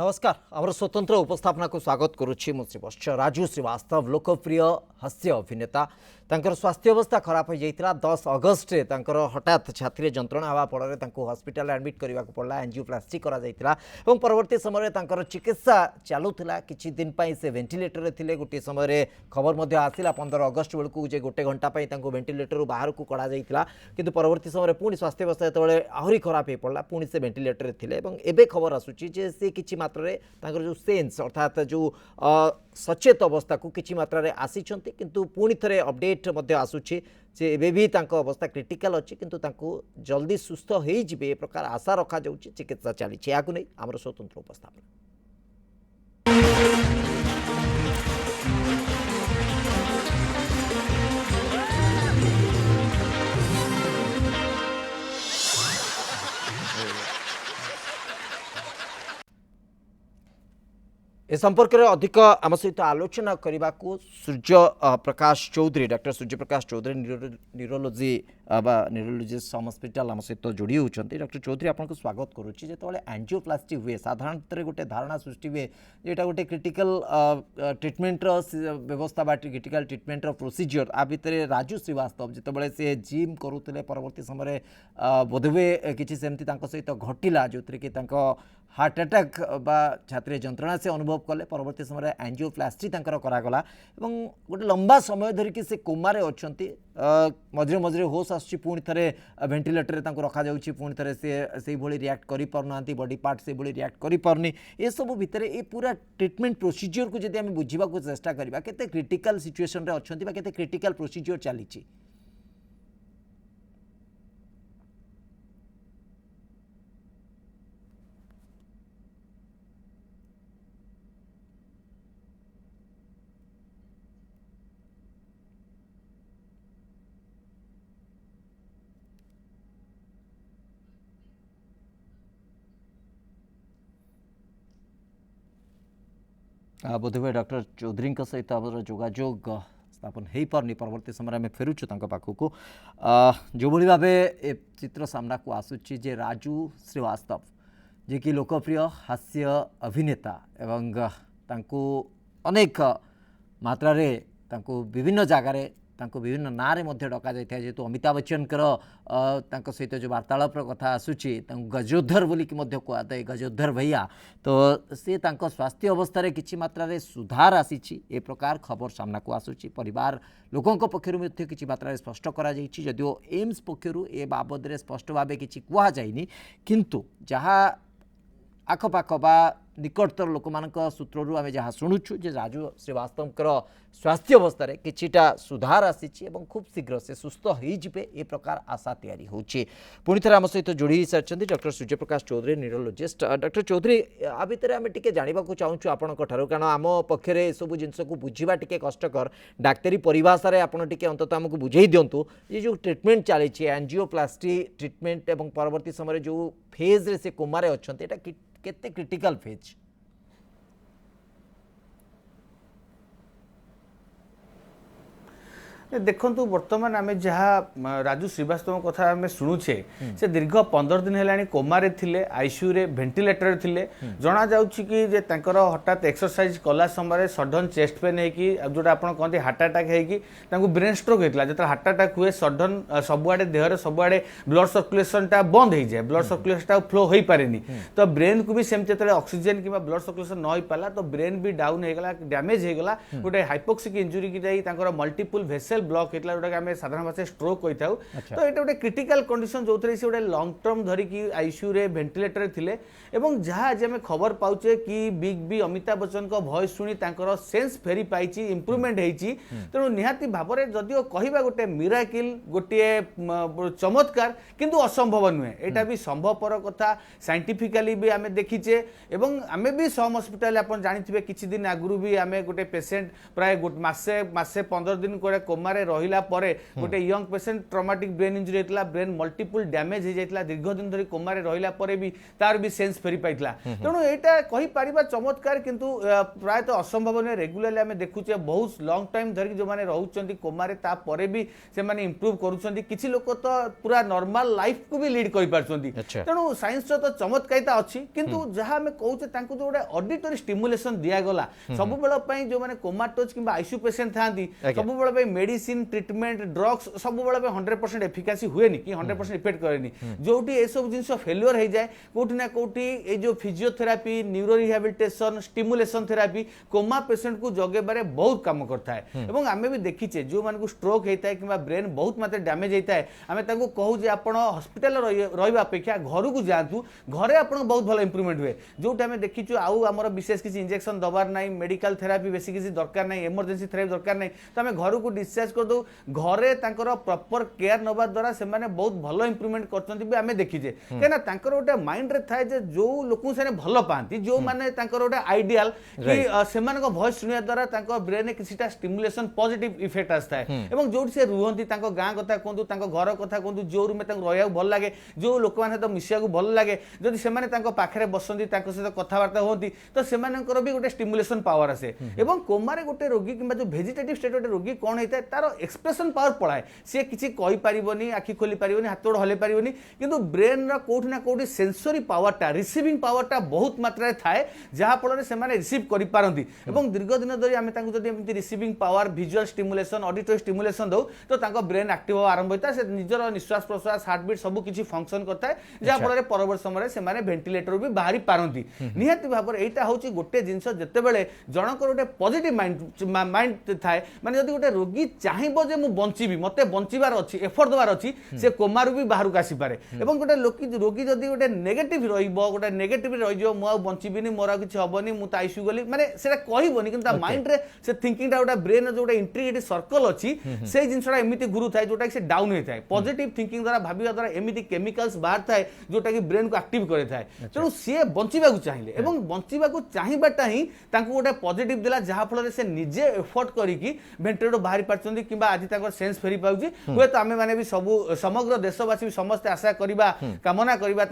नमस्कार आमर स्वतंत्र उपस्थापना को स्वागत करुच्ची मु श्रीवत्स राजू श्रीवास्तव लोकप्रिय हास्य अभिनेता तांकर स्वास्थ्य अवस्था खराब हो जाता 10 अगस्ट रे तांकर हठात छाती जंत्रणा हवा फल हॉस्पिटल एडमिट करने को पड़ा एंजियोप्लास्टी करा जायतिला एवं परवर्ती समय तांकर चिकित्सा चलुला किछि दिन पई से वेंटिलेटर रे थिले गोटे समय खबर मध्य आसिला 15 अगस्ट बेलू जे गोटे घंटा पई तांको वेंटिलेटर बाहर को कड़ा जायतिला किंतु परवर्ती समय पुणी स्वास्थ्य अवस्था जेतबेले आहुरी खराब हो पड़ा पुणी से वेंटिलेटर रे थिले एवं एबे खबर आसुची जे से किछि मात्रा रे तांकर जो सेंस अर्थात जो सचेत अवस्था को किछि मात्रा रे आसीचंती किंतु पुणी थरे अपडेट मध्य आसुची जे एबे भी तांको अवस्था क्रिटिकल अछि किंतु तांको जल्दी सुस्थ होई जिबे ए प्रकार आशा रखा जाउची चिकित्सा चली याकु नै हमर स्वतंत्र उपस्थापन। ए संपर्क में अधिक आम सहित आलोचना करने को Surya Prakash Chaudhary doctor Surya Prakash Chaudhary neurology न्यूरोलोजिस्ट hospital आम सहित जोड़ी होती। डॉक्टर चौधरी आपको स्वागत करुच्ची जो एंजियोप्लास्टी हुए साधारणतः गोटे धारणा सृष्टि हुए जेटा गोटे क्रिटिकल ट्रिटमेंटर व्यवस्था बा क्रिटिकल ट्रिटमेंटर प्रोसीजर आ भितर राजू श्रीवास्तव जितेबाला सी जिम करुले परवर्ती समय बोधहुए किसी सेमती सहित घटिला जो कि हार्ट अटैक बा छाती जंत्रणा से अनुभव कले परवर्ती समय एंजियोप्लास्टी करागला गोटे लंबा समय धरिकी से कोमारे अच्छी मझे मझे होश आसुची पुणी थे वेंटिलेटर रखा जाउची पुणी थे से रिएक्ट करि पारना बॉडी पार्ट से रिएक्ट करि पारनी ए सब भितर ए पूरा ट्रीटमेंट प्रोसीजर को जदि आम बुझा चेष्टा करबा केते क्रिटिकल सिचुएशन रे अछंती बा केते क्रिटिकल प्रोसीजर चलीची। बोधहुए डॉक्टर चौधरी सहित जोगाजोग स्थापन हो पारनी परवर्ती समय आम फेरुचु पाखक जो भाव ए चित्र सामना को आसूची जे राजू श्रीवास्तव जे कि लोकप्रिय हास्य अभिनेता एवं तांको अनेक मात्रा रे तांको विभिन्न जगार विभिन्न ना रे मध्य डका जाए जेहेतु अमिताभ बच्चन सहित जो वार्तालाप कथा आसूची गजोधर बोली कहते गजोधर भैया तो सी स्वास्थ्य अवस्था रे किछि मात्रा रे सुधार आसीची ए प्रकार खबर सामना को आसूची परिवार लोकों पक्षर किछि मात्रा रे स्पष्ट करा जाइछि जदिओ एम्स पक्षर ए बाबद रे स्पष्ट भाव किछि कुहा जाइनी किंतु जहाँ आखपाख बा निकटतर लोक सूत्रु आम जहाँ शुणुचु जे राजू श्रीवास्तव स्वास्थ्य अवस्था किछिटा सुधार आसी खूब शीघ्र से सुस्थ होइजिबे ए प्रकार आशा तैयारी होछि। पुणी थे आम सहित जोड़ी सारी डॉक्टर सूर्य प्रकाश चौधरी न्यूरोलोजिस्ट डॉक्टर चौधरी आ भितर आम टिके जानिबा को चाहूँ आपण कारण आम पक्षरे सब जिनस को बुझा टिके कष्टकर डाक्तरी परिभाषा रे आपण टिके अंततः आमको बुझे दिंतु ये जो ट्रीटमेंट चली एंजियोप्लास्टी ट्रीटमेंट एवं परवर्ती समय जो फेज रे से कोमारे अच्छे एटा केते क्रिटिकल फेज। देखु बर्तमान आम जहाँ राजू श्रीवास्तव कथा आम शुणुचे से दीर्घ 15 दिन है कोमारे थिले आईसीयू रे वेंटिलेटर थिले जना जाउछि कि जे तांकर हठात एक्सरसाइज कला समय सडन चेस्ट पेन होगी जोटा आप कहते हार्ट अटैक होगी ब्रेन स्ट्रोक होता है जो हार्ट अटैक हुए सडन सबुआडे देहर सबुआडे ब्लड सर्कुलेशन टा बंद हो जाए ब्लड सर्कुलेशन फ्लो हो पारे तो ब्रेन को भी सेमती जो ऑक्सीजन कि ब्लड सर्कुलेशन न हो पाला तो ब्रेन भी डाउन होगा डैमेज होगा गोटे हाइपोक्सिक इंजुरी की जाए मल्टीपल भेसेल ब्लॉक होता जोटा आम साधारण भाषा स्ट्रोक कही था तो ये गोटे क्रिटिकल कंडीशन जो थे गोटे लंग टर्म धरिकी आईसीयू रे वेंटिलेटर थिले एवं जहाँ आज आम खबर पाउचे कि बिग बी अमिताभ बच्चन को वॉइस शुणी सेंस फेरी पाई इम्प्रूवमेंट होती तेणु निहाती भाव में जदिओ कहवा गोटे मिराकिल गोटे चमत्कार किंतु असंभव नुहे यहाँ भी संभवपर कथा साइंटिफिकली भी आम देखीचे एवं आम भी सम हस्पिटाल आप जानी किछि दिन आगुरी भी आम गोटे पेसेंट प्राय मासे 15 दिन कोमा कोमारे रहिला परे गोटे young patient traumatic brain injury होता ब्रेन मल्टीपल डैमेज हो जाता दीर्घ दिन धरी कोमारे रहिला परे भी तार भी सेंस फेरी पाइला तेणु एटा कहि परिबा चमत्कार किंतु प्रायतः असंभव नहीं रेगुलरली आम देखुचे बहुत लॉन्ग टाइम धरिक जो मैंने रोचे कोमारे तापर भी से माने इंप्रूव करुँच किसी लोक तो पूरा नॉर्मल लाइफ को भी लीड कर तेणु साइंस तो चमत्कारिता अच्छी किंतु जहाँ आम कहूचे जो गोटे ऑडिटरी स्टिमुलेशन दिगला सब बेले जो मैंने कोमाटोज कि आईसीयू पेसेंट था सब बेले मेडिसिन ट्रिटमेंट ड्रग्स सब बेले 100% एफिकासी हुए कि 100% इफेक्ट करेनि जो ये सब जिन फेल्युअर हो जाए कौटी ना कौटी ये जो physiotherapy neuro rehabilitation stimulation therapy coma patient को जगेबारे बहुत काम करता है एवं आमे भी देखीचे जो मान स्ट्रोक होता है कि ब्रेन बहुत मात्रा डैमेज होता है आम कहूँ आप हस्पिटाल रहा अपेक्षा घर को जातु घरे आप बहुत भल इंप्रूवमेंट हुए जो आम देखीचु आम विशेष किसी इंजेक्शन दबार ना मेडिकल थेरापी बेसी किसी दरकार ना इमरजेंसी थेरापी दरकार ना तो आम घर को डिस्चार्ज कर दो घरे प्रॉपर केयर नवा द्वारा से बहुत भल इंप्रूवमेंट कर देखीचे कहीं गोटे माइंड रे थाए जो लोक से भल पाती जो मैंने गोटे आइडियाल कि से वॉइस शुणा द्वारा ब्रेन किसी स्टिमुलेशन पॉजिटिव इफेक्ट आसता है जो से रुहती गाँ कथा कहतु घर कथा कहतु जो रूम रहा भल लगे जो लोक मैंने सहित मिसिया भल लगे जदि से पाखे बसती सहित कथबार्ता होती तो से भी गोटे स्टिमुलेशन पावर आसे एवं कोमारे गोटे रोगी कि जो भेजिटेटिव स्टेट गोटे रोगी कौन होता है तार एक्सप्रेशन पावर पलाए सी किसी कहींपारनी आखि खोली पारनी हाथ गोड़ हल्ले पारनी किंतु ब्रेन कौटी ना कौटी सेंसरी पावरटा रिसीविंग पावरटा बहुत मात्रा थाए जहाँफल से रिसीव करपारती दीर्घ दिन धरी आम जब receiving power visual stimulation auditory stimulation दो तो ब्रेन एक्टिव आरंभ होता है निजर निश्वास प्रश्वास हार्टबीट सब किसी फंक्शन करता है जहाँफल परवर्त समय से वेंटिलेटर भी बाहरी पारती निहाती भाव यहाँ हूँ गोटे जिनस जितेबाला जनकर गोटे पॉजिटिव माइंड थाए माने जदि गोटे रोगी चाहिए जे मु बंचीबी मते बंचीबार अच्छी एफर्ट देवार अच्छी से कोमारू भी बाहर को आसीपारे एवं गोटे रोगी जदि गोटे नेगेटिव गोटे नेगेटिव रही मु बंचीबिनी मोर किसी हेनी मुझे आईसीयू गली माने सेटा कहबनी कि माइंड रे से थिंकिंग गोटे ब्रेन जो इंट्रीगेटिव सर्कल अच्छी से जिनसा एमती गुरु थाए जोटा से डाउन होता है पॉजिटिव थिंकिंग द्वारा भाविया द्वारा एमती केमिकल्स बाहर थाए जोटा कि ब्रेन को एक्टिव करे थाए तेणु सी बंचीबा चाहिए एवं बंचीबा चाहिएटा ही गोटे पॉजिटिव देला जहाँ फल से निजे एफर्ट करिकी वेंटिलेटर बाहरी पार्टी कि आज तक सेंस फेरी पाउची हुए तो आमे माने भी सब समग्र देशवासी समस्त आशा करिबा कामना करिबा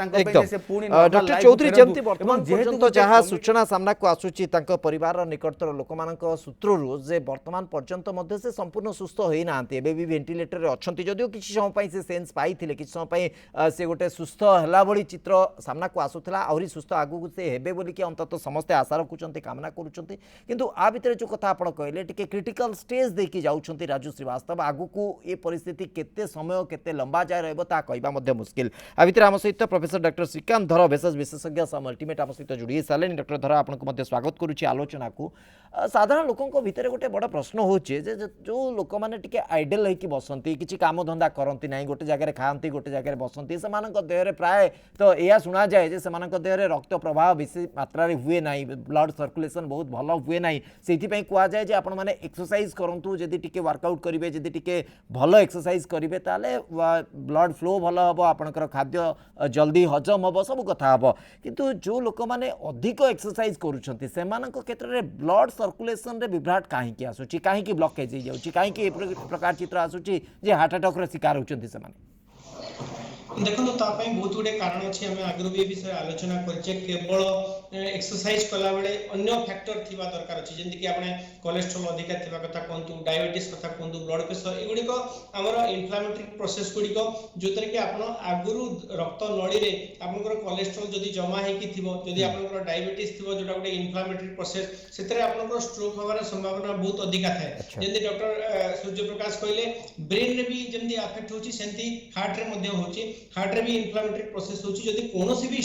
से पुणी डॉक्टर चौधरी जमती वर्तमान पर्यंत जहाँ सूचना सामना को आसुची तांको परिवार निकटतर लोकमानक सूत्ररु जे वर्तमान पर्यंत मध्य से संपूर्ण सुस्थ होई नांती एबे भी वेंटिलेटर रे अछंती जदियो किछि समय पई से सेंस पाइथिले किछि समय पई से गोटे सुस्थ हला बळी चित्र सामना को आसुथला आउरी सुस्थ आगु से हेबे बोली कि अंतत समस्त आशा रखुचंती कामना करूचंती किंतु आ भितर जो कथा आपण कहले टिके क्रिटिकल स्टेज देखि जाउचंती राजू श्रीवास्तव आगु को ये परिस्थिति केते समय केते लंबा जाय रहबो ता कहबा मध्ये मुश्किल आ भितर हम सहित प्रोफेसर डॉक्टर श्रीकांत धर भेषज विशेषज्ञ सम अल्टीमेट हम सहित जोड़ी सारे डॉक्टर धर आपनको मध्ये स्वागत करूची आलोचना को साधारण लोकंको भितर गोटे बड़ प्रश्न होचे जे जो लोक माने टिके आइडल होइकी बसंती किछि काम धंदा करंती नाही गोटे जगह खांती गोटे जगह बसंती सेमानक देहरे प्राय तो या सुना जाए जे सेमानक देहरे रक्त प्रवाह बेसी मात्रा रे हुए नाही ब्लड सर्कुलेशन बहुत भल हुए नाही सेति पई कुआ जाए जे आपण माने एक्सरसाइज करंतु जदि टिके वर्कआउट करिवे जदि टिके भल एक्सरसाइज करिवे ताले ब्लड फ्लो भल हबो आपनकर खाद्य जल्दी हजम हबो सब कथा हबो किंतु जो लोक माने अधिक एक्सरसाइज करूछंती सेमानक क्षेत्र रे ब्लड सर्कुलेशन रे विभ्राट काहे की आसुची काहे की ब्लॉकेज हो जाउची काहे की प्रकार चित्र आसुची जे हार्ट अटैक रे शिकार होचंती सेमाने देखो बहुत गुड़े कारण अच्छे आम आगु भी विषय आलोचना करछे केवल एक्सरसाइज कला बेले अन्य फैक्टर थिबा दरकार अछि जेंति कि आपने कोलेस्ट्रॉल अधिक थिबा कथा कहंतु डायबिटीज कथा कहंतु ब्लड प्रेशर एगुडी को हमर इन्फ्लेमेटरी प्रोसेस गुडी को जोतरे कि आपण आगुरु रक्त नळी रे आपनकर कोलेस्ट्रॉल जदी जमा हे कि थिबो जदी आपनकर डायबिटीज थिबो जोटा गुडी इन्फ्लेमेटरी प्रोसेस सेतरे आपनकर स्ट्रोक होबार संभावना बहुत अधिक थाए जेंति डॉक्टर सूर्य प्रकाश कहले ब्रेन रे भी जेंति अफेक्ट होची सेंति हार्ट रे मध्ये होची हार्ट रे भी इन्फ्लेमेटरी प्रोसेस होची जदी कोनोसी भी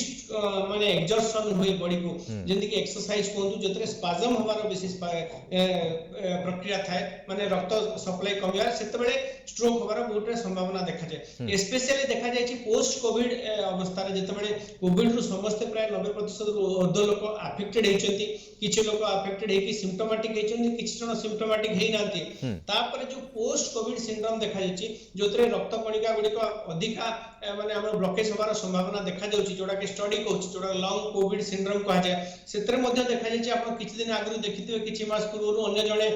माने एक्सर्शन होई बॉडी को जेंति कि एक्सरसाइज कोंतु जतरे स्पाजम होबार विशेष प्रक्रिया थाए माने रक्त सप्लाई कमिया सेते बेले स्ट्रोक होबार बहुत संभावना देखा जाय स्पेशली देखा जाय छि पोस्ट कोविड अवस्था रे जते बेले कोविड रु समस्त प्राय 90% रु अर्ध लोक अफेक्टेड हेचंती किछि लोक अफेक्टेड हे कि सिम्प्टोमेटिक हेचंती किछि जण सिम्प्टोमेटिक हेइ नांती तापर जो पोस्ट कोविड सिंड्रोम देखा जाय छि जोतरे रक्त कणिका गुडी को अधिका माने हमर ब्लॉकेज होबार संभावना देखा जाउची जोडा के स्टडी कहउची जोडा लॉन्ग कोविड सिंड्रोम कहा जाय सेतरे मध्ये देखा जाय जे आपण किछि दिन आगु देखिथिबे किछि मास पूर्व अन्य जणे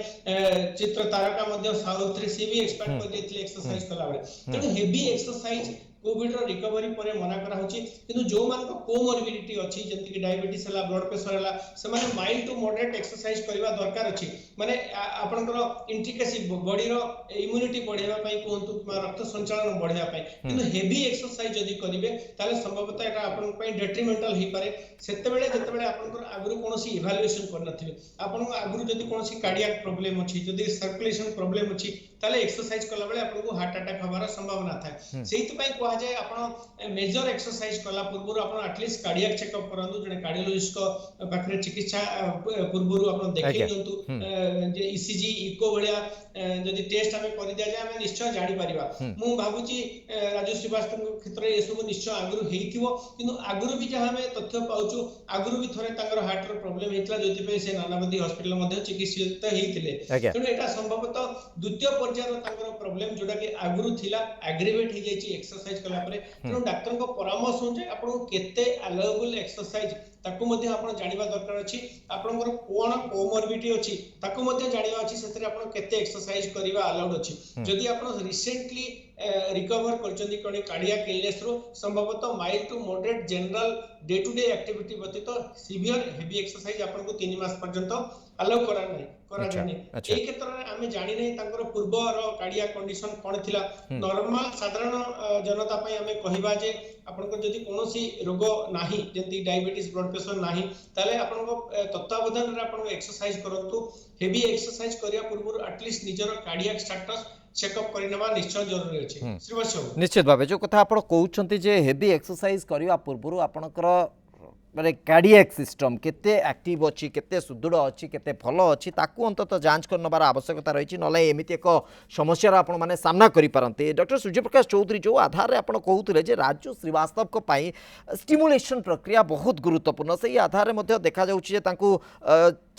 चित्र तारका मध्ये साउथ रे सी भी एक्सपर्ट कर देथिले एक्सरसाइज कला बेले तेणु हेवी एक्सरसाइज कोविड रो रिकवरी परे मना करा होची किंतु जो मान को कोमोर्बिडिटी अछि जंति कि डायबिटीज हला ब्लड प्रेशर हला से माने माइल्ड टू मॉडरेट एक्सरसाइज करबा दरकार अछि माने आपनकर इंट्रिकेसी बॉडी रो इम्यूनिटी बढ़ेबा पई कोंतु रक्त संचालन बढ़ेबा पई किंतु हेवी एक्सरसाइज जदी करिवे ताले संभवतः एटा आपन पई डेट्रिमेंटल ही पारे सेते बेले जते बेले आपनकर आगुरु कोनोसी इवैल्यूएशन कर नथिबे आपन आगुरु जदी कोनोसी कार्डियक प्रॉब्लम अछि जदी सर्कुलेशन प्रॉब्लम अछि ताले एक्सरसाइज कला बेले आपन हार्ट अटैक हबार संभावना थाए सेति पई को जाए आपण मेजर एक्सरसाइज कला पूर्व आपण एटलीस्ट कार्डियक चेकअप करंतु जने कार्डियोलॉजिस्ट को पाखरे चिकित्सा पूर्व आपण देखि नियंतु जे ईसीजी इको भलिया जदि टेस्ट हमें कर दिया जाय हमें निश्चय जानि परिबा मु भाबुची राजू श्रीवास्तव क्षेत्र ए सब निश्चय आगुरु हेइथिबो किंतु आगुरु भी जहा हमें तथ्य पाउछु आगुरु भी थरे तांगर हार्ट रो प्रॉब्लम हेतला जति पे से नानावती हॉस्पिटल मध्ये चिकित्सित हेइथिले तेणु एटा संभवतः द्वितीय पर्यायर तांगर प्रॉब्लम जोडा के आगुरु थिला एग्रीवेट हे जायछि एक्सरसाइज कला परे तेणु डाक्टर को परामर्श हो जे आपण केते अलाउबल एक्सरसाइज ताकू मध्ये आपण जानिबा दरकार अछि आपनकर कोन कोमोर्बिडिटी अछि ताकू मध्ये जानिबा अछि सेतरे आपण केते एक्सरसाइज करिवा अलाउड अछि जदि आपण रिसेंटली रिकवर करचंदी कोनी कार्डियक इलनेस रो संभवतः mild to moderate general day to day activity व्यतीत सीवियर हेवी एक्सरसाइज आपण को 3 मास पर्यंत अलाउ करा जानी ए क्षेत्र रे आमे जानि नै तांकर पूर्व रो कार्डियक कंडीशन कोन थिला नॉर्मल साधारण जनता पई आमे कहिबा जे आपण को जदि कोनोसी रोग नाही जेंति डायबिटीज ब्लड प्रेशर नाही ताले आपण को तत्वावधान रे आपण एक्सरसाइज करंतु हेवी एक्सरसाइज करिया पूर्व एटलीस्ट निजर कार्डियक स्टेटस चेकअप करनेबा निश्चय जरूरी अछि श्रीवास्तव निश्चित भाबे जो कथा आपण कहउछंती जे हेवी एक्सरसाइज करिवा पूर्व आपणकर माने कार्डियक सिस्टम केते एक्टिव अच्छी केते सुदृढ़ अच्छी केते भल अच्छी ताकू अंततः जांच करनबार आवश्यकता रही ना एमती एक समस्या आपण मैंने सामना करें डॉक्टर सूर्यप्रकाश चौधरी जो आधार में आपड़ कहते जे राजू श्रीवास्तव स्टिमुलेशन प्रक्रिया बहुत गुरुत्वपूर्ण से आधार में देखा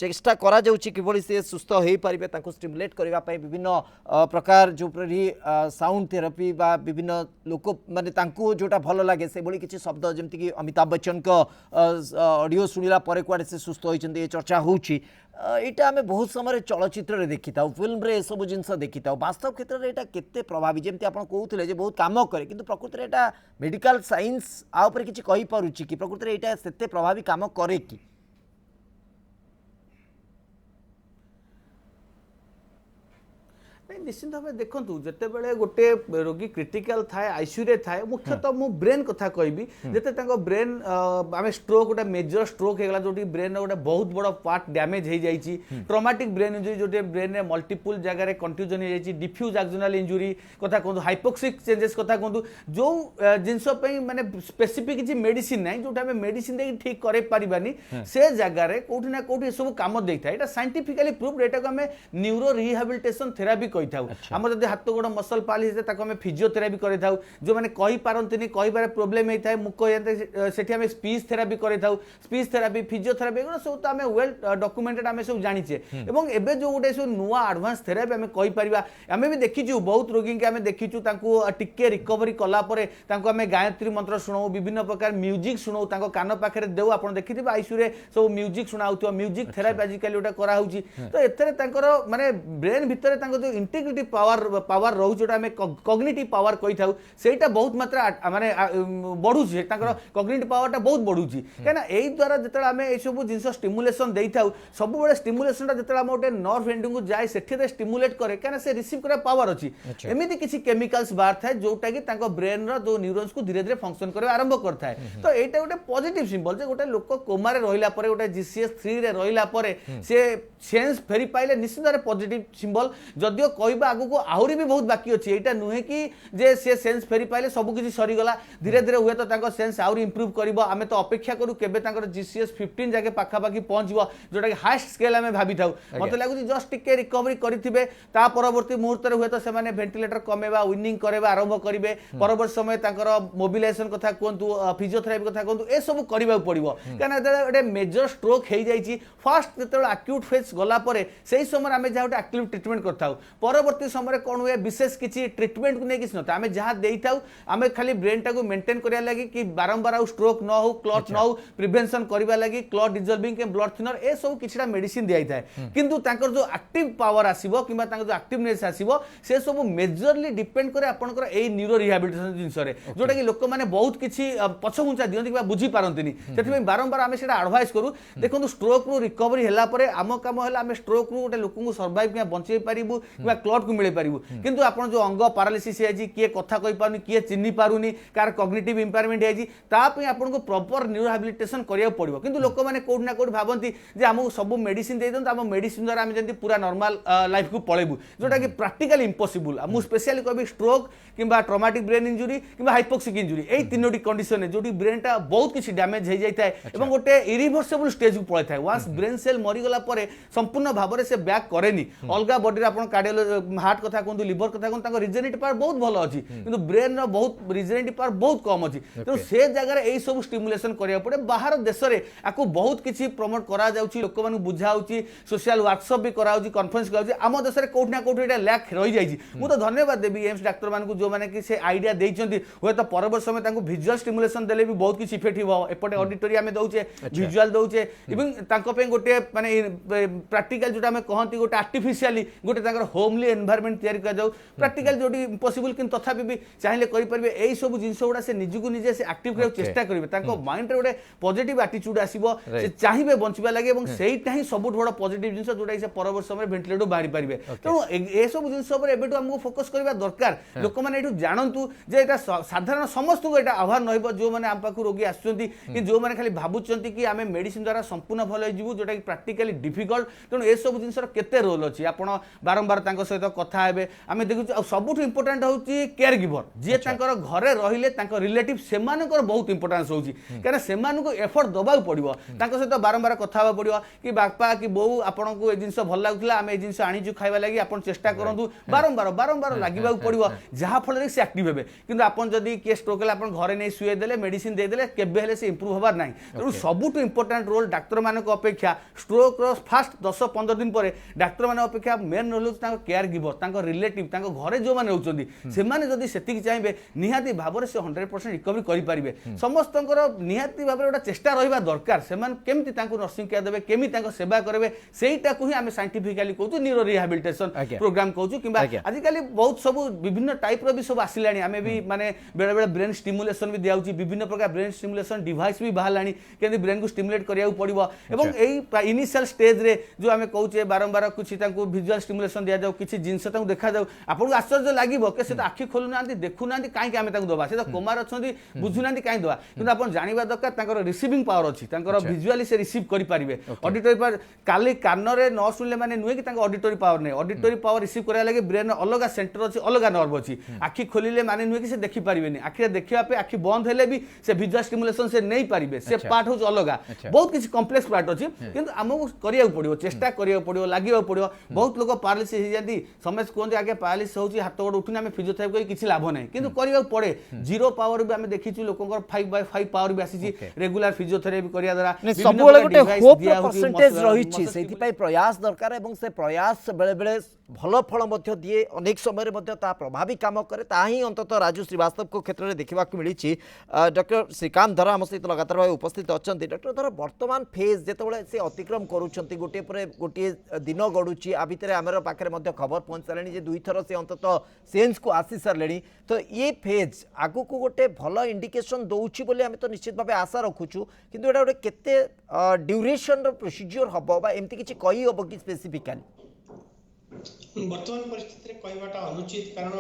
चेष्टा करा जाउछि किभଳି से सुस्थ हो पारिबे तांको स्टिमुलेट करबा पई विभिन्न प्रकार जो साउंड थेरापी बा विभिन्न लोक माने तांको जोटा भल लागे से भଳି किछि शब्द जेमति कि अमिताभ बच्चन को ऑडियो सुनिला परे कुआडे से सुस्थ होइचंदी ए चर्चा होउछि एटा हमें बहुत समय चलचित्र रे देखि थाउ फिल्म रे सब जिंस देखि थाउ वास्तव क्षेत्र रे एटा केते प्रभावी जेमति आपण कहउथिले जे बहुत काम करे किंतु प्रकृति रे एटा मेडिकल साइंस आ ऊपर किछि कहि पारुछि कि प्रकृति रे एटा सेते प्रभावी काम करे कि निश्चित भाव देखु जिते बड़े गोटे रोगी क्रिटिकल थाए आईसीयू थाए मुख्यतः मु ब्रेन कथा कहबी जिते ब्रेन आम स्ट्रोक गोटे मेजर स्ट्रोक होगा जो ब्रेन गोटे बहुत बड़ पार्ट डैमेज हो जाए ट्रॉमेटिक ब्रेन इंजुरी जो ब्रेन में मल्टीपल जगह कंफ्यूजन हो जाए डिफ्यूज एक्सोनल इंजुरी कथा कहूँ हाइपोक्सिक चेंजेस कथा कहूँ जो जिनस माने स्पेसिफिक किसी मेडिसिन ना जो मेडिसिन दे ठीक करे पारिबानी से जगह कौटी ना कौटी सब काम दे था यहाँ साइंटिफिकली प्रूफ एटा को आम न्यूरो रिहाबिलिटेशन थेरापी कही आम जब हाथ गोड़ मसल पाली होता फिजियोथेरापी करें जो मैंने कही पारती कह प्रोब्लेम होता है मुख से स्पीच थेरापी करें स्पीच थेरापी फिजियोथेरापी सब तो आम वेल डॉक्यूमेंटेड आम सब जाचे और एवं जो गोटे सब नुआ एडवांस थेरापी आम कहीपर आम भी देखीचु बहुत रोगी के आम देखीचु टिके रिकवरी कलापर आम गायत्री मंत्र शुणाऊ विभिन्न प्रकार म्यूजिक शुणाऊ कान पाखे देव आप देखिए आईसीयू सब म्यूजिक शुणा म्यूजिक थेरापी आजिकल गोटे कराऊँगी तो एथेर माने ब्रेन भितर जो इंटीग्रिटी पावर रोज जोटा आम कॉग्निटिव पावर कही था सेटा बहुत मात्रा माने बढ़ुची कॉग्निटिव पावर बहुत बढ़ुची कहीं यही द्वारा जो आम ये सब जिन स्टिमुलेशन दे था सब बड़े स्टिमुलेशन जो आम गोटे नर्व एंडिंग को जाए से स्टिमुलेट करे कहीं से रिसीव कर पावर अच्छी एमती किसी केमिकल्स बाहर थाए जोटा कि ब्रेन रो न्यूरॉन्स को धीरे धीरे फंक्शन करने आरंभ करता है तो यहाँ गोटे पॉजिटिव सिंबल गोटे लोक कोमारे रहिला परे गोटे जीसीएस 3 रे रहिला परे से सेंस फेरी पाइले निश्चित भाव पॉजिटिव सिंबल जदियो कहबा आगु को आहुरी भी बहुत बाकी अच्छी यहाँ नुहे कि जे से सेंस फेरी पाइले सबकिछि सरीगला धीरे धीरे हुए तो सेंस आहुरी इंप्रूव कर आम तो अपेक्षा करूँ केबे जीसीएस 15 जाके पाखापाखि पहुँचो जोटा कि हाईएस्ट स्केल आम भावी था मत लगुच जस्ट टिके रिकवरी करेंगे ता परवर्ती मुहूर्त हुए तो से भेंटिलेटर कमेवा विनिंग करेवा आरंभ करेंगे परवर्ती समय मोबिलाइजेशन कथा कहतु फिजियोथेरापी कथा कहतु ए सब करने पड़ो कहीं गोटे मेजर स्ट्रोक हो जाए फास्ट जो एक्यूट फेज गला से समय आम जहाँ गोटे एक्टिव ट्रिटमेंट करता परवर्ती समय कौन हुए विशेष किसी ट्रिटमेंट को नहीं किसी नता आम जहाँ दे था आम खाली ब्रेन टाक मेंटेन करा लगी कि बारंबार आउ स्ट्रोक न हो क्लट न हो प्रिवेंशन करने लगी क्लट डिजल्विंग ब्लड थिनर ए सब किसी मेडिसिन दिया था किंतु तांकर जो एक्टिव पावर आसीबो किंबा तांकर जो एक्टिवनेस आसीबो से सब मेजरली डिपेंड करे आपनकर ए न्यूरो रिहैबिलिटेशन जिंस रे जोटा कि लोक माने बहुत किछि पछघुंचा दियंती कि बुझी पारंतिनी सेति बारंबार आमे सेटा एडवाइस करू देखंतु स्ट्रोक रू रिकवरी हैला परे आम काम हैला आमे स्ट्रोक रू गोटे लोक को सर्वाइव कि बंचै पारिबु कि क्लट को मिले पारिबु किंतु आपन जो अंग पैरालिसिस है किए कथा कहि पारुनी किए चिन्नी पारुनी कार कॉग्निटिव इंपायरमेंट है ता पे आपन को प्रॉपर न्यूरो रिहैबिलिटेशन करिया पड़िबो किंतु लोक माने कोड ना कोड भाबंती जे हमहु सब मेडिसिन दे दन आम मेडिसिन द्वारा आम जंती पूरा नॉर्मल लाइफ को पळेबु जोटा कि प्रैक्टिकली इम्पॉसिबल मु स्पेशली कहबी स्ट्रोक किंबा ट्रॉमेटिक ब्रेन इंजुरी किंबा हाइपोक्सिक इंजुरी ए तीनोटी कंडीशन है जोटी ब्रेन टा बहुत किछि डैमेज हो जाय एवं गोटे इरिवर्सिबल स्टेज को पळै थाय वंस ब्रेन सेल मरि गला परे संपूर्ण भाबरे से बैक करेनी अलगा बॉडी रे आपण कार्डियो हार्ट कथा कोन लिवर कथा कोन ताको रिजेनेटिव पावर बहुत भलो अछि किंतु ब्रेन रो बहुत रिजेनेटिव पावर बहुत कम अछि तो से जगह रे ए सब स्टिमुलेशन करिया पड़े बाहर देश रे आकु बहुत किछि प्रमोट करा जाउछि लोक मानु बुझाउछि सोशल वर्कशॉप भी कराउछि कॉन्फ्रेंस कराउछि आम देश रे कोठ ना कोठ एटा लैक रहि जाइछि मु तो धन्यवाद देबी एम्स डाक्टर मानकु जो माने कि से आईडिया देइछन्ति होय तो परवर्ती समय तांकु विजुअल स्टिमुलेशन देले भी बहुत किछि इफेक्ट हो एपटे ऑडिटोरी आमे दउछे विजुअल दउछे इवन तांको पे गोटे माने प्रैक्टिकल जोटा आमे कहंती गोटे आर्टिफिशियली गोटे तांकर होमली एनवायरनमेंट तयारी कर जाउ प्रैक्टिकल जोटी इम्पॉसिबल किन तथापि भी चाहिले करि परबे एई सब जिंस गुडा से निजुकु निजे से एक्टिव करे चेष्टा करिवे तांको माइंड रे गोटे पॉजिटिव एटीट्यूड आसीबो से चाहिबे बंचिबा लागे एवं सेईटा ही सबुठ बड़ पॉजिटिव जिंस जोटा से परवर्ती समय वेंटिलेटर बाहरी पारिबे तेणु ए सब जिंस पर एबेटु हमको फोकस करबा दरकार लोक माने एटु जानंतु जे एटा साधारण समस्त को एटा आह्वान नहिबो जो माने आम पाखु रोगी आछुंती कि जो माने खाली भाबुचंती कि आमे मेडिसिन द्वारा संपूर्ण भल हो जिवु जोटा कि प्रैक्टिकली डिफिकल्ट तेणु ए सब जिंस रो केते रोल अछि आपण बारंबार तांको सहित कथा हेबे आमे देखु सबुठ इंपोर्टेंट होउची केयर गिवर जे तांकर घरे रहिले तांको रिलेटिव सेमानकर बहुत इंपोर्टेंस होउची कारण सेमानको एफर्ट दबाउ पड़िबो तांको सहित बारंबार कथा हेबा पड़िबो कि बापा कि बहू आपण को ए जिंस भल लागुतला आमे ए जिंस आनी जु खाइबा लागि आपण चेष्टा करंतु बारंबार लागिबा पड़िबो जहा फल रे से एक्टिव हेबे किंतु आपण जदी के स्ट्रोक ले आपण घरे नै सुए देले मेडिसिन दे देले केबे हेले से इंप्रूव होबार नाही तेणु सबुठ इंपोर्टेंट रोल डाक्टर मानक अपेक्षा स्ट्रोक रो फास्ट 10-15 दिन परे डाक्टर मान अपेक्षा मेन रोल तांको केयर गिवर तांको रिलेटिव तांको घरे जो माने होउचंदी से माने जदी सेतिक चाहेबे निहाती भाबरे से 100% रिकवरी करि परिबे समस्तंकर निहाती भाबरे ओटा चेष्टा रहिबा दरकार से मान केमति तांको नर्सिंग केयर देबे केमि तांको सेवा करबे सेईटा को ही आमे साइंटिफिकली कहू न्यूरो रिहैबिलिटेशन प्रोग्राम कहू किबा आजि काली बहुत सब विभिन्न टाइप रो भी सब आसिलानी आमे भी माने बेले बेले ब्रेन स्टिमुलेशन भी दियाउची विभिन्न प्रकार ब्रेन स्टिमुलेशन डिवाइस भी बाहलानी केंदी ब्रेन को स्टिमुलेट करिया पड़िबो एवं एई इनिशियल स्टेज रे जो आमे कहूचे बारंबार कुछ तांको विजुअल स्टिमुलेशन दिया जाऊ किछि जिंस तांको देखा जाऊ आपन आश्चर्य लागिबो के से त आखि खोलु नांती देखु नांती काई के आमे तांको दबा से त कोमार अछंती बुझु नांती काई दबा किंतु आपन जानिबा दरकार तांकर रिसीविंग पावर अछि तांकर विजुअली से रिसीव करि पारिबे ऑडिटरी पावर काली कान रे न सुनले माने नुए कि तांको ऑडिटरी पावर नै ऑडिटरी पावर रिसीव करा लागे ब्रेन अलगा सेंटर अछि अलगा नर्व अछि आखि खोलिले माने नुए कि से देखि पारिबेनी आखि देखिबा पे आखि बंद हेले भी से विजुअल स्टिमुलेशन से नै पारिबे से पार्ट हो अलगा बहुत किछि कॉम्प्लेक्स पार्ट अछि किंतु हमहु करिया पड़िबो चेष्टा करिया पड़िबो लागिबा पड़िबो बहुत लोग पैरालिसिस हो जाती समझ कहते आगे पैरालिसिस होची हाथ गोड़ उठुनी आम फिजियोथेरापी किसी लाभ नहीं किंतु करिया पड़े जीरो पावर भी आम देखीचु लोकंकर 5/5 पावर भी आसी रेगुलर फिजियोथेरापी करिया द्वारा सब गोटे होप परसेंटेज रही से प्रयास दरकार एवं से प्रयास बेले बेले भल फल दिए अनेक समय प्रभावी काम करे ही अंतत राजू श्रीवास्तव को क्षेत्र में देखा मिली डॉक्टर श्रीकांत धर आम सहित लगातार भाव उपस्थित अच्छा डॉक्टर धर वर्तमान फेज जिते से अतिक्रम करुँच गोटे पर गोटे दिन गड़ुची आ भितर आम पाखे खबर पहुँच सारे दुई थर से अंतत सेन्स को आसी सारे तो ये फेज आगु को गोटे भल इंडिकेशन दौची बोली आम तो निश्चित भाव आशा रखुचु किंतु एटा गोटे केते ड्यूरेशन प्रोसीजर हम एमती किसी कही हम कि स्पेसिफिकाली वर्तमान परिस्थिति रे कहबाटा अनुचित कारण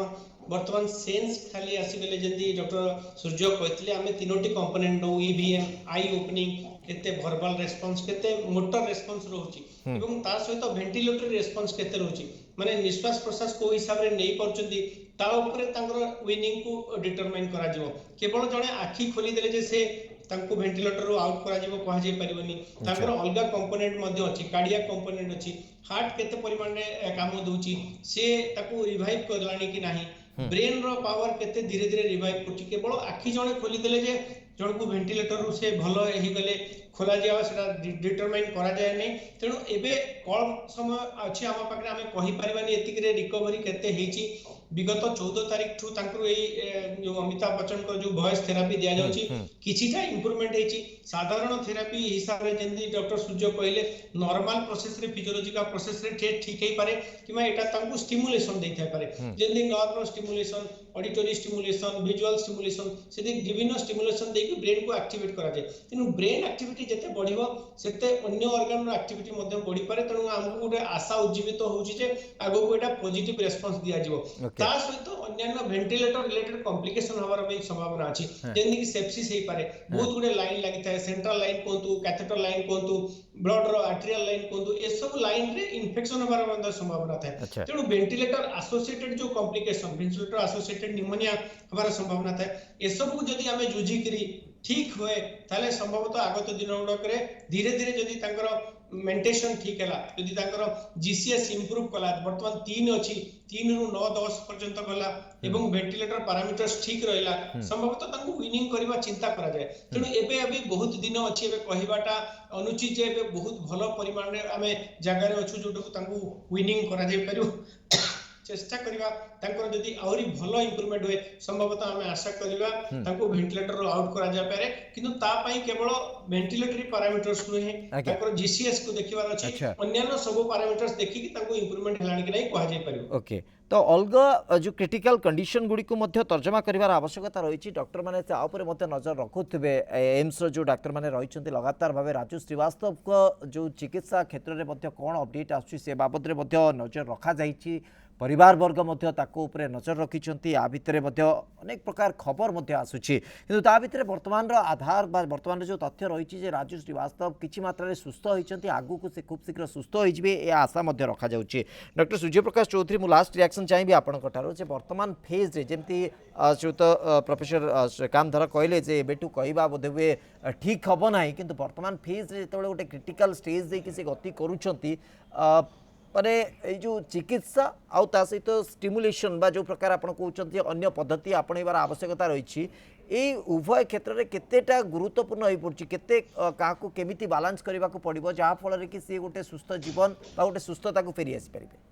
वर्तमान सेंस खाली आसीगले जदी डॉक्टर सूर्य कहथिले आमे तीनोटी कंपोनेंट नो ईवीएम आई ओपनिंग केते वर्बल रेस्पॉन्स केते मोटर रेस्पॉन्स रहउची एवं ता सहित वेंटिलेटरी रेस्पॉन्स केते रहउची माने निश्वास प्रश्वास को हिसाब रे नै परचंदी ता ऊपर तांकर विनिंग को डिटरमाइन करा जिवो केवल जणे आखी खोली देले जे से तांको वेंटिलेटर रो आउट करा जिवो कहा जे परिबनी तांकर अलगा कंपोनेंट मध्ये अछि कार्डियक कंपोनेंट अछि हार्ट केते परिमाण रे काम दोउची से ताको रिवाइव करलानी कि नाही ब्रेन रो पावर केते धीरे धीरे रिवाइव करछि केवल आखी जणे खोली देले जे जण को वेंटिलेटर रो से भलो एही गले खोला जावा सेटा डिटरमाइन करा जाय नै तेणु एबे कम समय अछि हम पाखरे हमें कहि परिबानी एतिक रे रिकवरी केते हेची विगत 14 तारिख ठू तांकरू ए जो अमिताभ बच्चन को जो वॉइस थेरापी दिया जाउची किछिटा इंप्रूवमेंट हेची साधारण थेरापी हिसाब रे जेंदी डॉक्टर सूर्य कहले नॉर्मल प्रोसेस रे फिजियोलॉजिकल प्रोसेस रे ठीक हे पारे किमा एटा तांकू स्टिमुलेशन देइ थाय पारे जेंदी normal stimulation auditory stimulation visual stimulation सेदी विभिन्न स्टिमुलेशन देके ब्रेन को एक्टिवेट करा जाय तेनु ब्रेन एक्टिविटी जते बढ़िबो सेते अन्य ऑर्गन रो एक्टिविटी मध्ये बढ़ी पारे तेनु हमकु गोटे आशा उज्जीवित होउची जे आगो को एटा पॉजिटिव रिस्पांस दिया जिवो ता सहित अन्य वेंटिलेटर रिलेटेड कॉम्प्लिकेशन हवार भी संभावना अछि जेंदी कि सेप्सिस हे पारे बहुत गुडे लाइन लागि थाए सेंट्रल लाइन कोंतु कैथेटर लाइन कोंतु ब्लड रो आर्टेरियल लाइन कोंतु ए सब लाइन रे इन्फेक्शन हवार बंद संभावना थाए तेनु वेंटिलेटर एसोसिएटेड जो कॉम्प्लिकेशन वेंटिलेटर एसोसिएटेड निमोनिया हवार संभावना थाए ए सब को जदी हमें जुझी करी ठीक होए ताले संभवतः आगत दिन गुडक रे धीरे धीरे जदी तांकर मेंटेशन ठीक है यदि जीसीएस इंप्रूव कला बर्तमान 3 अच्छी 3 रु 9 10 पर्यंत गला एवं वेंटिलेटर पैरामीटर्स ठीक रहला संभवतः तांको विनिंग करबा चिंता करा जाय तेणु एबे अभी बहुत दिन अच्छी एबे कहबाटा अनुचित जे एबे बहुत भलो परिमाण रे आमे जगह रे अछु जोटो तांको विनिंग करा जाय परियो चेष्टा करिवा तांकर जदी आउरी भलो इंप्रूवमेंट होए संभवतः हमें आशा करिवा तांको वेंटिलेटर रो आउट करा जा पारे किंतु ता पई केवल वेंटिलेटरी पैरामीटर्स नुहे तांकर जीसीएस को देखिबार अछि अन्यान्य सब पैरामीटर्स देखि कि तांको इंप्रूवमेंट हेलानी कि नै कहा जाय परियो ओके तो अलग जो क्रिटिकल कंडीशन गुड़ी को मध्य तर्जमा करिवार आवश्यकता रही डॉक्टर माने ता ऊपर मध्य नजर रखुथिबे एम्स रो जो डॉक्टर माने रहिसंती लगातार भावे राजू श्रीवास्तव को जो चिकित्सा क्षेत्र रे मध्य कोन अपडेट आछी से बाबद रे मध्य नजर रखा जाईची परिवार वर्ग मध्य ताको ऊपर नजर रखिछंती आ भितरे मध्य अनेक प्रकार खबर मध्य आसुची किंतु ता भितरे वर्तमान रो आधार बा वर्तमान जो तथ्य रही जे राजू श्रीवास्तव किछि मात्रा रे सुस्थ होइछंती आगु को से खूब शीघ्र सुस्थ होइजबे ए आशा मध्य रखा जाउची डॉक्टर सूर्यप्रकाश चौधरी मु लास्ट रिएक्शन चाहिए आपण कठारो जे वर्तमान फेज रे जेमती श्रोत प्रोफेसर श्रीकांत धर कहले जे एबेटू कहबा बोधे हुए ठीक हबो नाही किंतु वर्तमान फेज रे जेतेबेले गोटे क्रिटिकल स्टेज दे कि से गति करूछंती माने जो चिकित्सा आउ ता सहित स्टिमुलेशन बा जो प्रकार आपण कहउछंती अन्य पद्धति आपणेबार आवश्यकता रही ए उभय क्षेत्र में केतेटा गुरुत्वपूर्ण हो पड़छि केते काहाकू केमिति बैलेंस करबा को पड़िबो जहा फल रे कि से गोटे सुस्थ जीवन बा गोटे सुस्थता को फेरी आसी परिबे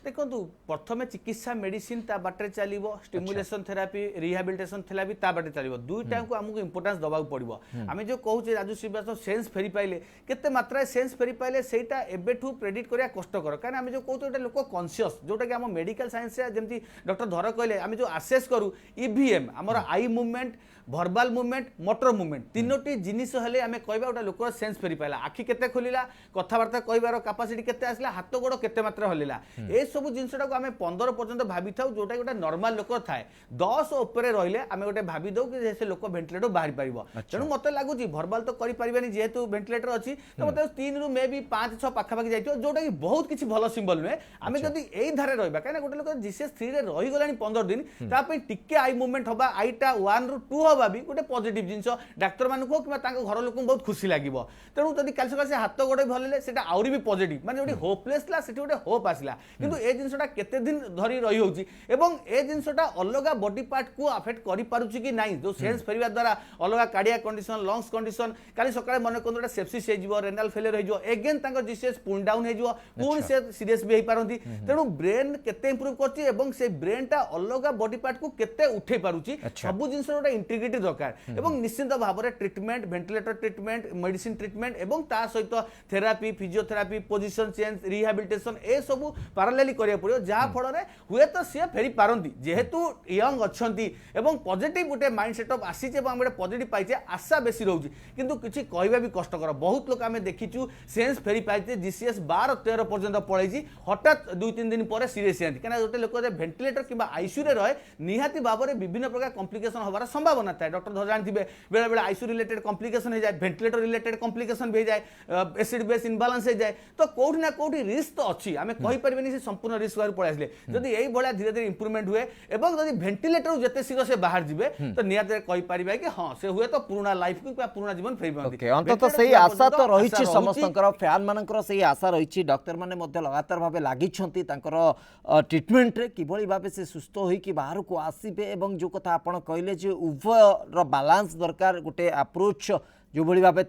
देखो प्रथम चिकित्सा मेडिसिन ता बाटे चलो स्टिमुलेशन थेरापी रिहाबिलिटेशन थेरापी ता बाटे चलो दुईटा को आमको इंपोर्टेंस दबा पड़ो आम जो कहूँ राजू श्रीवास्तव सेन्स फेरी पाइले केते मात्रा सेन्स फेरी पाइले सेटा एबेठू प्रेडिक्ट करिया कष्टकर कारण आम जो कहूँ गोटे लोक कन्सियस जोटा कि आम मेडिकल साइंस जमी डॉक्टर धर कहले आम जो आसेस करूँ ईवीएम आमर आई मुवमेंट भर्बाल मुवमेंट मोटर मुवमेंट तीनोटी जिनिस हेले आम कहबा गोटे लोकर सेन्स फेरी पाइला आखि केते खोलिला कथबार्ता कहबार कैपेसिटी केते आसला हाथ गोड़ केते मात्रा हलिला ए सब जिनसटा को आम 15 पर्यंत भाभी था जोटा गोटे नॉर्मल लोक थाए 10 ऊपर रहिले आम गोटे भाभी दो कि से लोक वेंटिलेटर बाहर पारिबो तेणु मते लागुच भर्बाल तो करि परिबानी जेहेतु वेंटिलेटर अच्छी तो मते 3 रु मे बी 5 6 पाखापाखि जाइतो जोटा कि बहुत किसी भल सिंबल नुहे आम जदि एई धारे रहबा काहे गोटे लोक जीसीएस 3 रे रही गलानी 15 दिन ता पे टिके आई मूवमेंट हबा आईटा 1 रु 2 हबा भी गोटे पॉजिटिव जिंस डाक्टर मानक हो कि तांको घर लोक बहुत खुशी लागिवो तेणु जदि काल सकाळ से हाथ गोड़े भलले सेटा आउरी भी पॉजिटिव माने जोटी होपलेस ला सेठी गोटे होप आसिला किंतु ए जिंसटा केते दिन धरी रही होची एवं ए जिंसटा अलगा बॉडी पार्ट को अफेक्ट करि पारुची कि नाही जो सेंस फेरिबा द्वारा अलगा कार्डियक कंडीशन लंग्स कंडीशन काली सकाळे मन कोनटा सेप्सिस हे जिवो रेनल फेलियर हे जिवो अगेन तांको जीसीएस पुल डाउन हे जिवो पुन से सीरियस भी हे पारंती तेणु ब्रेन केते इंप्रूव करची एवं से ब्रेन टा अलगा बॉडी पार्ट को केते उठे पारुची सब जिंस रोटा इंटीग्रिटी दरकार एवं निश्चित भाव में treatment ventilator treatment medicine treatment एवं ता सहित therapy physiotherapy position change rehabilitation ए सब पैरेलली करिया पड़ियो जहा फल रे हुए तो सी फेरी पारंती जेहेतु यंग अच्छंती एवं पॉजिटिव गोटे माइंड सेटअप आसी जे हम गोटे पॉजिटिव पाइचे आशा बेसी रहउची किंतु किछि कहबा भी कष्टकर बहुत लोक आमे देखिचु सेंस फेरी पाइचे जीसीएस 12 13 पर्यंत पळैची हठात 2-3 दिन पर सीरियस यान्ती काना गोटे लोक जे वेंटिलेटर किबा आईसीयू रे रहे निहाती भाव में विभिन्न प्रकार कॉम्प्लिकेशन होबार संभावना था डॉक्टर जानते बेले बेले आईसीयू रिलेटेड कॉम्प्लिकेशन हो जाए वेंटिलेटर रिलेटेड कॉम्प्लिकेशन भी हो जाए एसिड बेस इनबालांस हो जाए तो कौटी ना कौटी रिस्क तो अच्छी आम कही पारे से संपूर्ण रिस्क बाहर पड़े आसे जदि यही भाया धीरे धीरे इंप्रूवमेंट हुए और जब भेंटिलेटर जिते शीघ्र से बाहर जाए तो निहत कहीपर कि हाँ से हुए तो पुराना लाइफ को पुराना जीवन फेरी अंततः सही आशा तो रही समस्त फैन मानकर सही आशा रही डॉक्टर मैंने लगातार भाव लगी ट्रिटमेंट रे किभली भाव से सुस्थ होइकी बाहर को आसबे और जो कथा आपण कहले उभयर बालांस दरकार गोटे अप्रोच जो भली भाव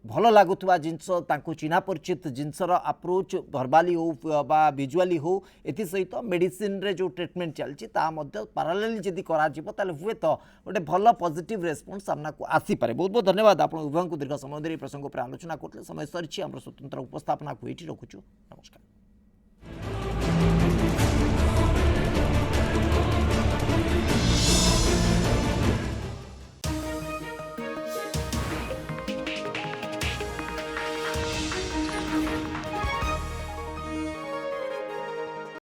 भल लगुवा जिनस चिन्हा परिचित जिनसर अप्रोच भर्बाली हो बा विजुआली हो एथि सहित मेडिसिन रे जो ट्रीटमेंट चलछि ता मध्य पैरेलली जदि करा जिवो ताले हुए तो गोटे भल पॉजिटिव रेस्पॉन्स सामना को आसी पारे। बहुत बहुत धन्यवाद आपण उभय को दीर्घ समय धरि प्रसंग पर आलोचना करते समय सरी आम स्वतंत्र उपस्थापना को ये रखुछु। नमस्कार।